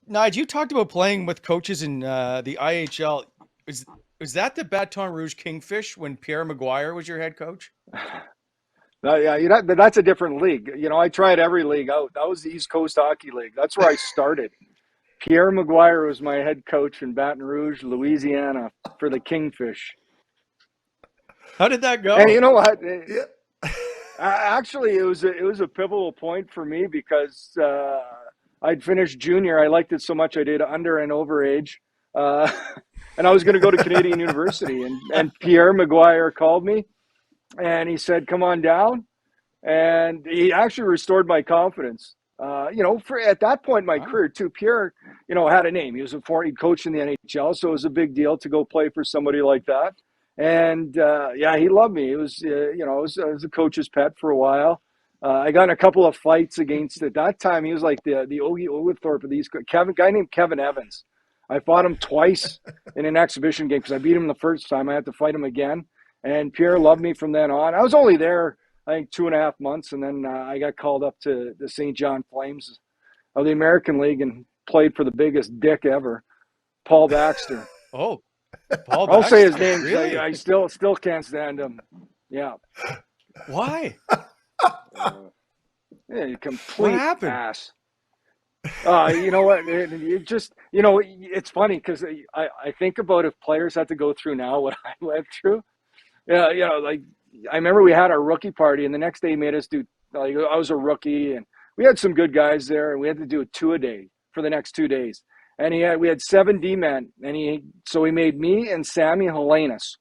Nigel, you talked about playing with coaches in the IHL. Was that the Baton Rouge Kingfish when Pierre Maguire was your head coach? Yeah, that's a different league. I tried every league out. That was the East Coast Hockey League. That's where I started. Pierre Maguire was my head coach in Baton Rouge, Louisiana, for the Kingfish. How did that go? And you know what? Yeah. Actually, it was a pivotal point for me because I'd finished junior. I liked it so much I did under and overage, uh, and I was going to go to Canadian University. And Pierre Maguire called me, and he said, "Come on down." And he actually restored my confidence. For at that point in my career too, Pierre, had a name. He was he coached in the NHL, so it was a big deal to go play for somebody like that. And he loved me. It was, I was a coach's pet for a while. I got in a couple of fights against, at that time, he was like the Ogie Oglethorpe of these, guy named Kevin Evans. I fought him twice in an exhibition game because I beat him the first time. I had to fight him again. And Pierre loved me from then on. I was only there, I think, 2.5 months, and then I got called up to the St. John Flames of the American League and played for the biggest dick ever, Paul Baxter. Oh, Paul Baxter. I'll say his name. Really? I still can't stand him. Yeah. Why? Complete What happened? ass. You know what? It's funny because I think about if players had to go through now what I went through. Yeah, like I remember we had our rookie party, and the next day he made us do. Like, I was a rookie, and we had some good guys there, and we had to do a 2 a day for the next 2 days. And we had 7 D-men, and so he made me and Sammy Helenas,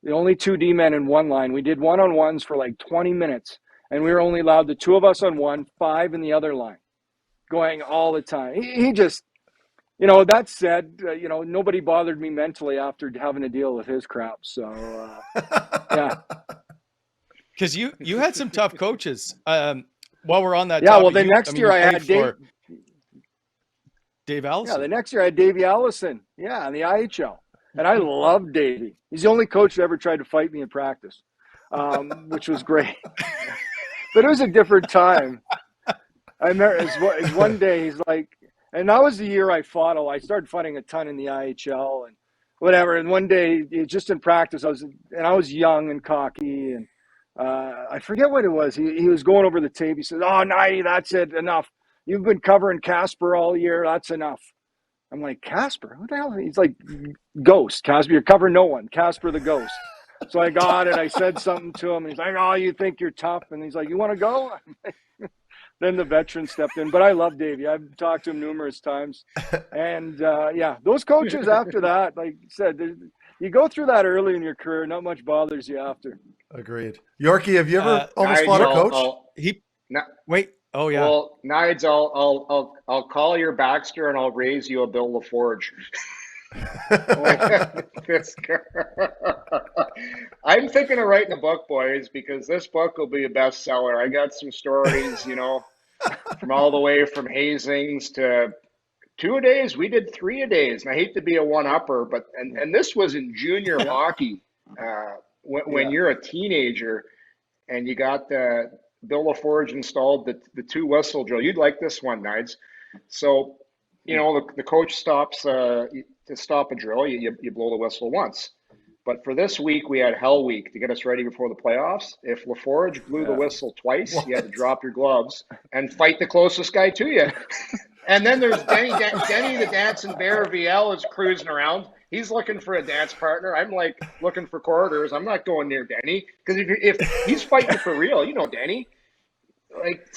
the only 2 D-men in one line. We did one-on-ones for like 20 minutes, and we were only allowed the 2 of us on one, 5 in the other line, going all the time. He just, that said, nobody bothered me mentally after having to deal with his crap. So, yeah. Because you had some tough coaches. While we're on that yeah, topic, well, the next year I had Dave Allison. Yeah, the next year I had Davey Allison. Yeah, in the IHL. And I loved Davey. He's the only coach that ever tried to fight me in practice, which was great. But it was a different time. I remember it's one day he's like, and that was the year I started fighting a ton in the IHL and whatever. And one day, just in practice, I was young and cocky, and I forget what it was. He was going over the tape. He says, "Oh, Hnidy, that's it, enough. You've been covering Casper all year. That's enough." I'm like, "Casper? What the hell?" He's like, "Ghost, Casper. You're covering no one. Casper the Ghost." So I got it. I said something to him. And he's like, "Oh, you think you're tough?" And he's like, "You want to go?" Then the veteran stepped in. But I love Davey. I've talked to him numerous times. And, those coaches after that, like you said, you go through that early in your career. Not much bothers you after. Agreed. Yorkie, have you ever almost fought a coach? Wait. Oh, yeah. Well, Nides, I'll call your Baxter and I'll raise you a Bill LaForge. I'm thinking of writing a book, boys, because this book will be a bestseller. I got some stories, from all the way from hazings to 2 a days. We did 3 a days, and I hate to be a one-upper, but and this was in junior hockey. When you're a teenager and you got the Bill LaForge installed the 2 whistle drill. You'd like this one, Nides. So, the coach stops to stop a drill. You blow the whistle once. But for this week, we had Hell Week to get us ready before the playoffs. If LaForge blew the whistle twice, you had to drop your gloves and fight the closest guy to you. And then there's Denny the Dancing Bear VL is cruising around. He's looking for a dance partner. I'm like looking for corridors. I'm not going near Denny because if he's fighting for real, Denny. Like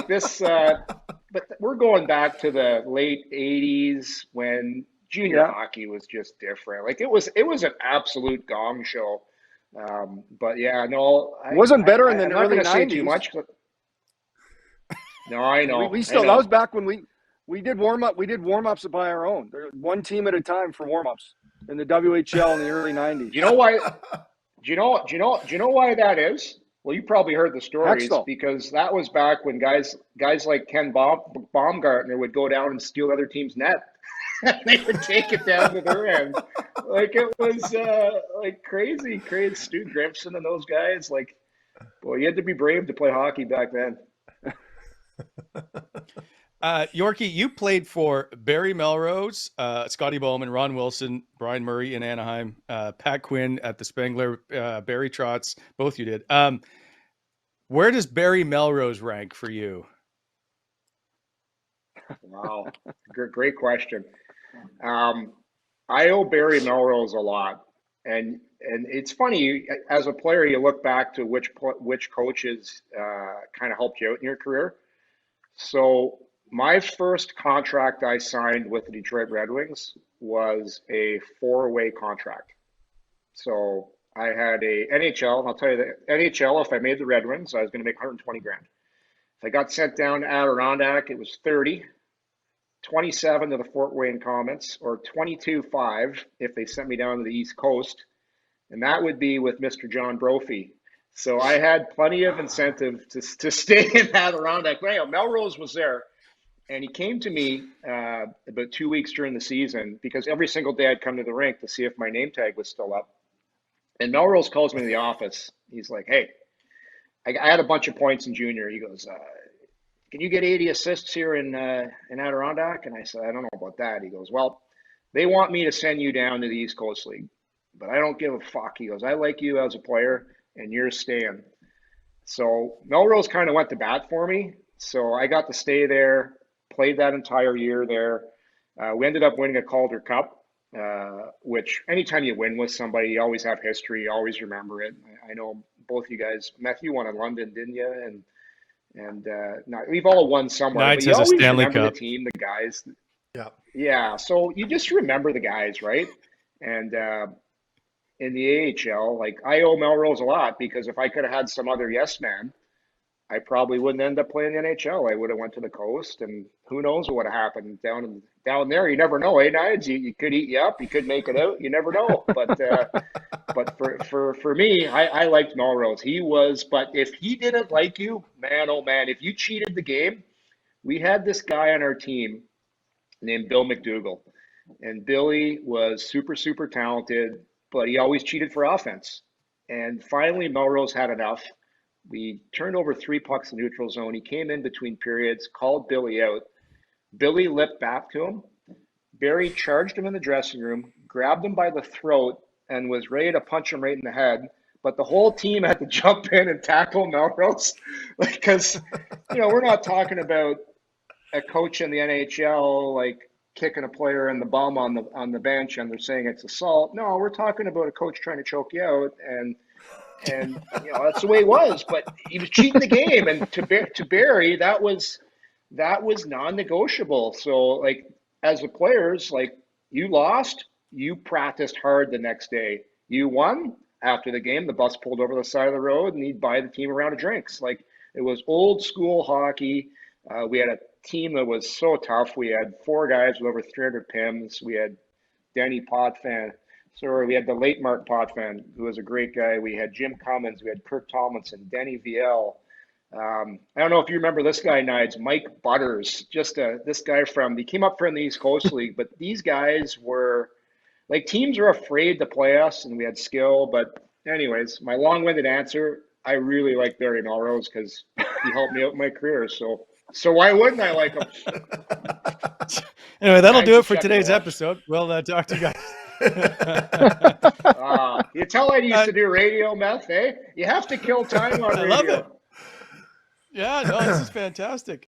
this. But we're going back to the late 80s when junior hockey was just different. Like it was an absolute gong show. But yeah, no, it wasn't better in the early 90s. Say too much, but no, I know. We still, that was back when we did warm-up. We did warm-ups by our own. One team at a time for warm-ups in the WHL in the early 90s. Do you know why? Do you know why that is? Well, you probably heard the stories because that was back when guys like Ken Baumgartner would go down and steal other team's net. They would take it down to their end. Like it was like crazy Stu Grimson and those guys. Like, boy, you had to be brave to play hockey back then. Yorkie, you played for Barry Melrose, Scotty Bowman, Ron Wilson, Brian Murray in Anaheim, Pat Quinn at the Spengler, Barry Trotz. Both you did. Where does Barry Melrose rank for you? Wow, great question. I owe Barry Melrose a lot, and it's funny, as a player, you look back to which coaches kind of helped you out in your career. So my first contract I signed with the Detroit Red Wings was a 4-way contract. So I had a NHL. I'll tell you the NHL. If I made the Red Wings, I was going to make 120 grand. If I got sent down to Adirondack, it was 30. 27 to the Fort Wayne Comets, or 22.5 if they sent me down to the East Coast, and that would be with Mr. John Brophy. So I had plenty of incentive to stay in Adirondack. But anyway, Melrose was there, and he came to me about 2 weeks during the season, because every single day I'd come to the rink to see if my name tag was still up. And Melrose calls me to the office. He's like, "Hey, I had a bunch of points in junior." He goes, "Can you get 80 assists here in Adirondack?" And I said, "I don't know about that." He goes, "Well, they want me to send you down to the East Coast League, but I don't give a fuck." He goes, "I like you as a player, and you're staying." So Melrose kind of went to bat for me. So I got to stay there, played that entire year there. We ended up winning a Calder Cup, which anytime you win with somebody, you always have history, you always remember it. I know both you guys, Matthew won in London, didn't you? And we've all won somewhere. Knights but you has a always Stanley remember Cup. the team, the guys. Yeah. So you just remember the guys, right? And in the AHL, like, I owe Melrose a lot, because if I could have had some other yes man, I probably wouldn't end up playing the NHL. I would have went to the coast, and who knows what would have happened down there. You never know, eh, Knights? You could eat you up. You could make it out. You never know. But for me, I liked Melrose. He was, but if he didn't like you, man, oh man, if you cheated the game, we had this guy on our team named Bill McDougall. And Billy was super, super talented, but he always cheated for offense. And finally, Melrose had enough. We turned over 3 pucks in neutral zone. He came in between periods, called Billy out. Billy lipped back to him. Barry charged him in the dressing room, grabbed him by the throat, and was ready to punch him right in the head. But the whole team had to jump in and tackle Melrose, because, we're not talking about a coach in the NHL like kicking a player in the bum on the bench and they're saying it's assault. No, we're talking about a coach trying to choke you out, and that's the way it was. But he was cheating the game, and to Barry, that was non-negotiable. So, like, as the players, like, you lost, you practiced hard the next day. You won, after the game, the bus pulled over the side of the road and he'd buy the team a round of drinks. Like, it was old school hockey. We had a team that was so tough. We had 4 guys with over 300 PIMs. We had Denny Potvin. Sorry, we had the late Mark Potvin, who was a great guy. We had Jim Cummins. We had Kirk Tomlinson, Denny Viel. I don't know if you remember this guy, Knights, Mike Butters. This guy he came up from the East Coast League. But these guys were, like, teams were afraid to play us, and we had skill. But anyways, my long-winded answer, I really like Barry Melrose because he helped me out in my career. So why wouldn't I like him? Anyway, that'll do it for today's episode. We'll talk to you guys. You tell I used to do radio, Meth, eh? You have to kill time on radio. I love it. Yeah, no, this is fantastic.